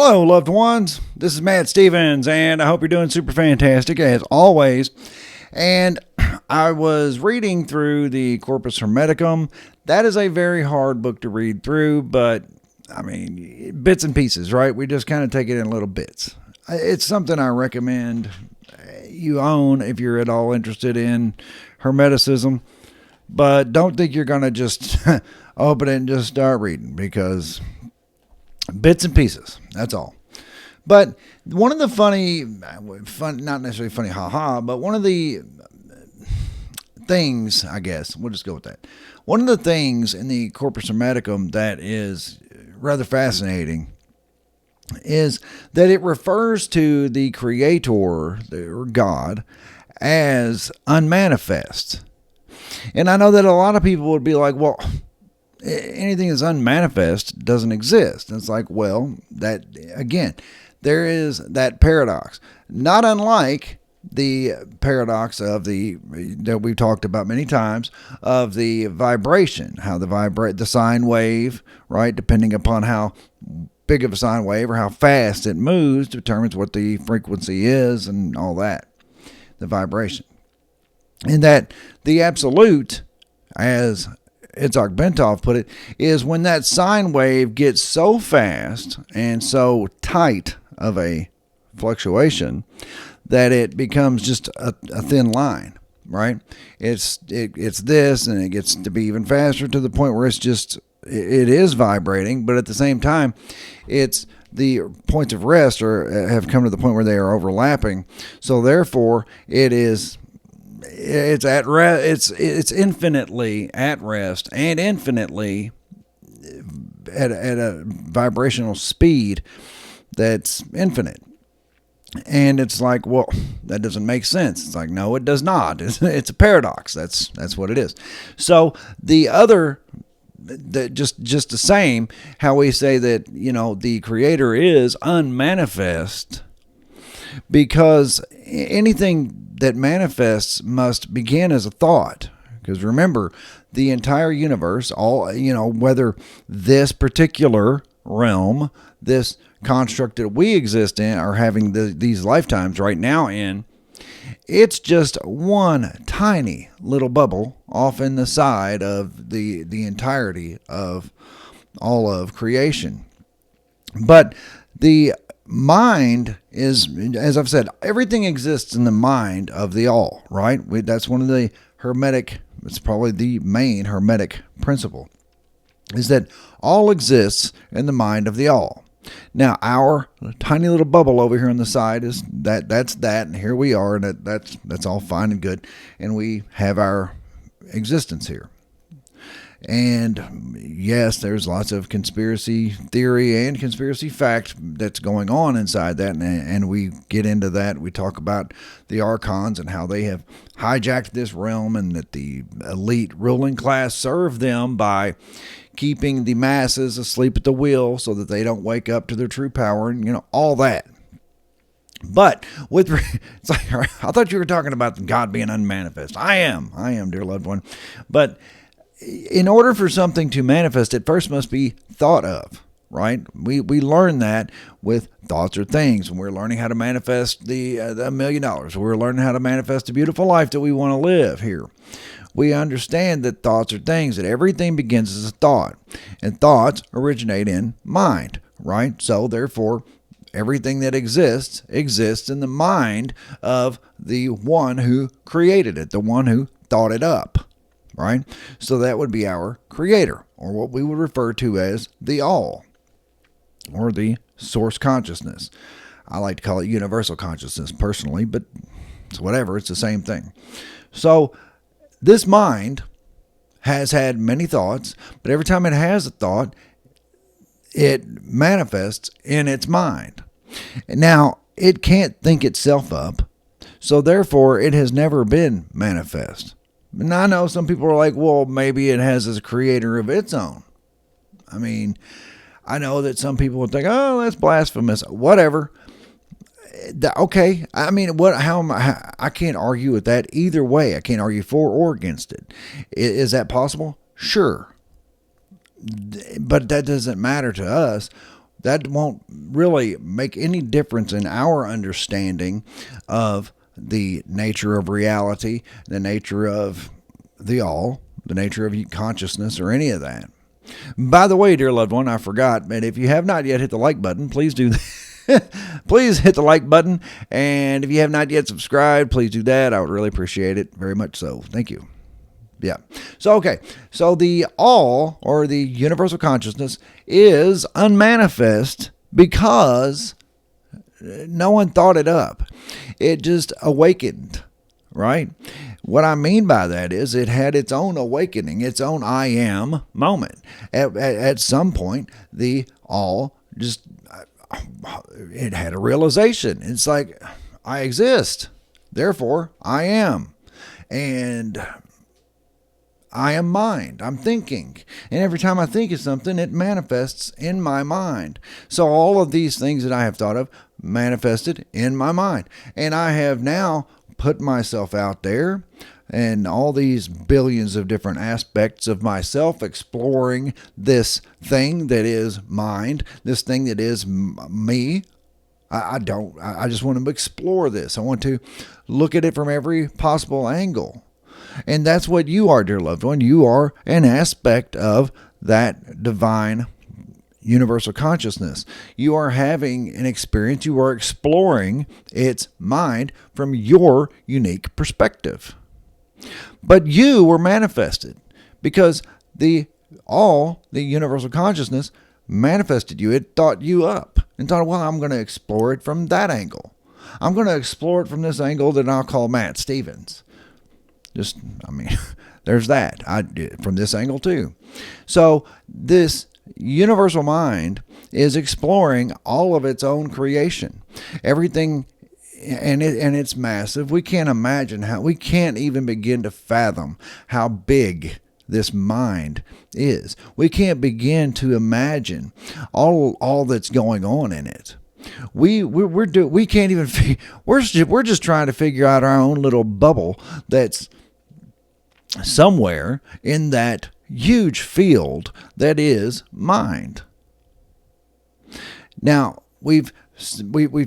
Hello, loved ones. This is Matt Stevens, and I hope you're doing super fantastic as always. And I was reading through the Corpus Hermeticum. That is a very hard book to read through, but I mean, bits and pieces, right? We just kind of take it in little bits. It's something I recommend you own if you're at all interested in Hermeticism, but don't think you're going to just open it and just start reading, because bits and pieces, that's all. But one of the fun, not necessarily funny, but one of the things, I guess, we'll just go with that. One of the things in the Corpus Hermeticum that is rather fascinating is that it refers to the Creator, or God, as unmanifest. And I know that a lot of people would be like, well, anything that's unmanifest doesn't exist. And it's like, well, that again, there is that paradox, not unlike the paradox of that we've talked about many times, of the vibration, how the sine wave, right, depending upon how big of a sine wave or how fast it moves determines what the frequency is and all that, the vibration. And that the absolute, as Itzhak Bentov put it, is when that sine wave gets so fast and so tight of a fluctuation that it becomes just a thin line, right? It's this, and it gets to be even faster to the point where it is vibrating, but at the same time, it's the points of rest have come to the point where they are overlapping. So therefore, it's at rest. It's infinitely at rest and infinitely at a vibrational speed that's infinite. And it's like, well, that doesn't make sense. It's like, no, it does not. It's a paradox. That's what it is. So the other, just the same, how we say that, the Creator is unmanifest, because anything that manifests must begin as a thought. Because remember, the entire universe, whether this particular realm, this construct that we exist in, are having these lifetimes right now in, it's just one tiny little bubble off in the side of the entirety of all of creation. But the mind is, as I've said, everything exists in the mind of the all, right? That's one of the Hermetic, it's probably the main Hermetic principle, is that all exists in the mind of the all. Now, our tiny little bubble over here on the side is that's that, and here we are, and that's all fine and good, and we have our existence here. And yes, there's lots of conspiracy theory and conspiracy fact that's going on inside that, and we get into that. We talk about the archons and how they have hijacked this realm, and that the elite ruling class serve them by keeping the masses asleep at the wheel so that they don't wake up to their true power, and all that. But it's like, I thought you were talking about God being unmanifest. I am, dear loved one. But in order for something to manifest, it first must be thought of, right? We learn that with thoughts or things. When we're learning how to manifest the $1 million, we're learning how to manifest a beautiful life that we want to live here. We understand that thoughts are things, that everything begins as a thought, and thoughts originate in mind, right? So therefore, everything that exists in the mind of the one who created it, the one who thought it up, right? So that would be our Creator, or what we would refer to as the all, or the source consciousness. I like to call it universal consciousness personally, but it's whatever, it's the same thing. So this mind has had many thoughts, but every time it has a thought, it manifests in its mind. Now, it can't think itself up, so therefore it has never been manifest. And I know some people are like, well, maybe it has a creator of its own. I mean, I know that some people would think, oh, that's blasphemous. Whatever. Okay, I mean, I can't argue with that either way. I can't argue for or against it. Is that possible? Sure. But that doesn't matter to us. That won't really make any difference in our understanding of the nature of reality, the nature of the all, the nature of consciousness, or any of that. By the way, dear loved one, I forgot, but if you have not yet hit the like button, please do that. Please hit the like button. And if you have not yet subscribed, please do that. I would really appreciate it. Very much so. Thank you. Yeah. So, okay. So the all, or the universal consciousness, is unmanifest because no one thought it up. It just awakened, right? What I mean by that is it had its own awakening, its own I am moment. At some point, the all just, it had a realization. It's like, I exist, therefore I am. And I am mind. I'm thinking. And every time I think of something, it manifests in my mind. So all of these things that I have thought of manifested in my mind. And I have now put myself out there and all these billions of different aspects of myself exploring this thing that is mind, this thing that is me. I just want to explore this. I want to look at it from every possible angle. And that's what you are, dear loved one. You are an aspect of that divine universal consciousness. You are having an experience. You are exploring its mind from your unique perspective. But you were manifested because the universal consciousness manifested you. It thought you up and thought, well, I'm going to explore it from that angle. I'm going to explore it from this angle that I'll call Matt Stevens. There's that. From this angle too. So this universal mind is exploring all of its own creation. Everything, and it's massive. We can't imagine we can't even begin to fathom how big this mind is. We can't begin to imagine all that's going on in it. We can't even. We're just trying to figure out our own little bubble that's somewhere in that huge field that is mind. Now we've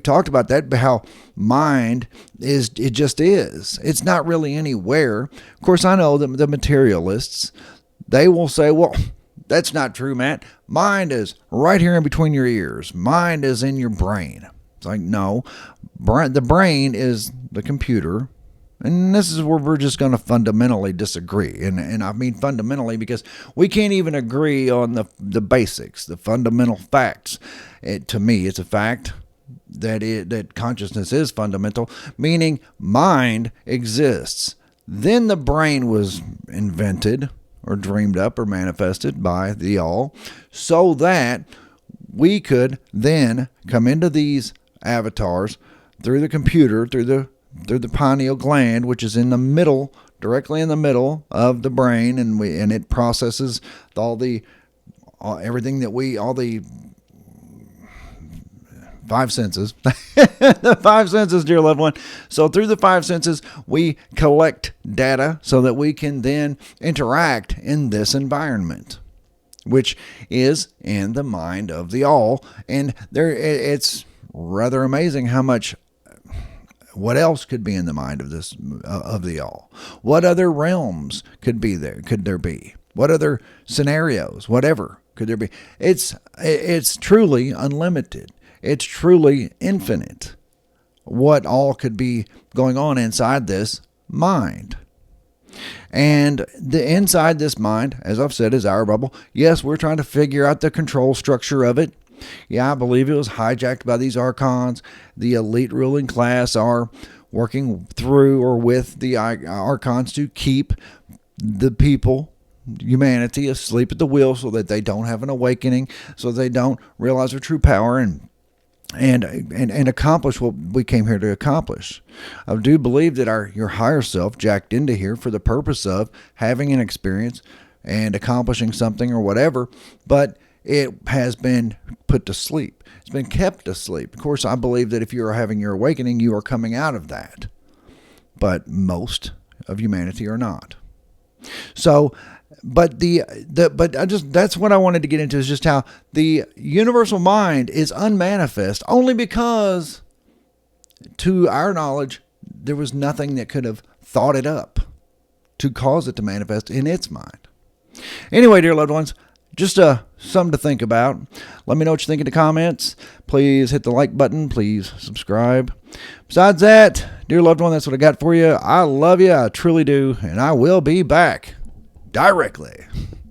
talked about that, but how mind is, it just is. It's not really anywhere. Of course, I know that the materialists, they will say, well, that's not true, Matt. Mind is right here in between your ears. Mind is in your brain. It's like, no, the brain is the computer. And this is where we're just going to fundamentally disagree. And I mean fundamentally because we can't even agree on the basics, the fundamental facts. To me, it's a fact that consciousness is fundamental, meaning mind exists. Then the brain was invented or dreamed up or manifested by the all so that we could then come into these avatars through the computer, through the pineal gland, which is in the middle, directly in the middle of the brain, and it processes all the five senses. The five senses, dear loved one. So through the five senses, we collect data so that we can then interact in this environment, which is in the mind of the all. And it's rather amazing how much. What else could be in the mind of the all? What other realms could there be? What other scenarios, whatever, could there be? It's truly unlimited. It's truly infinite. What all could be going on inside this mind? And inside this mind, as I've said, is our bubble. Yes, we're trying to figure out the control structure of it. Yeah, I believe it was hijacked by these archons. The elite ruling class are working through or with the archons to keep the people, humanity, asleep at the wheel so that they don't have an awakening, so they don't realize their true power and accomplish what we came here to accomplish. I do believe that your higher self jacked into here for the purpose of having an experience and accomplishing something or whatever, but it has been put to sleep. It's been kept asleep. Of course, I believe that if you are having your awakening, you are coming out of that. But most of humanity are not. So That's what I wanted to get into, is just how the universal mind is unmanifest only because, to our knowledge, there was nothing that could have thought it up to cause it to manifest in its mind. Anyway, dear loved ones, just something to think about. Let me know what you think in the comments. Please hit the like button. Please subscribe. Besides that, dear loved one, that's what I got for you. I love you. I truly do. And I will be back directly.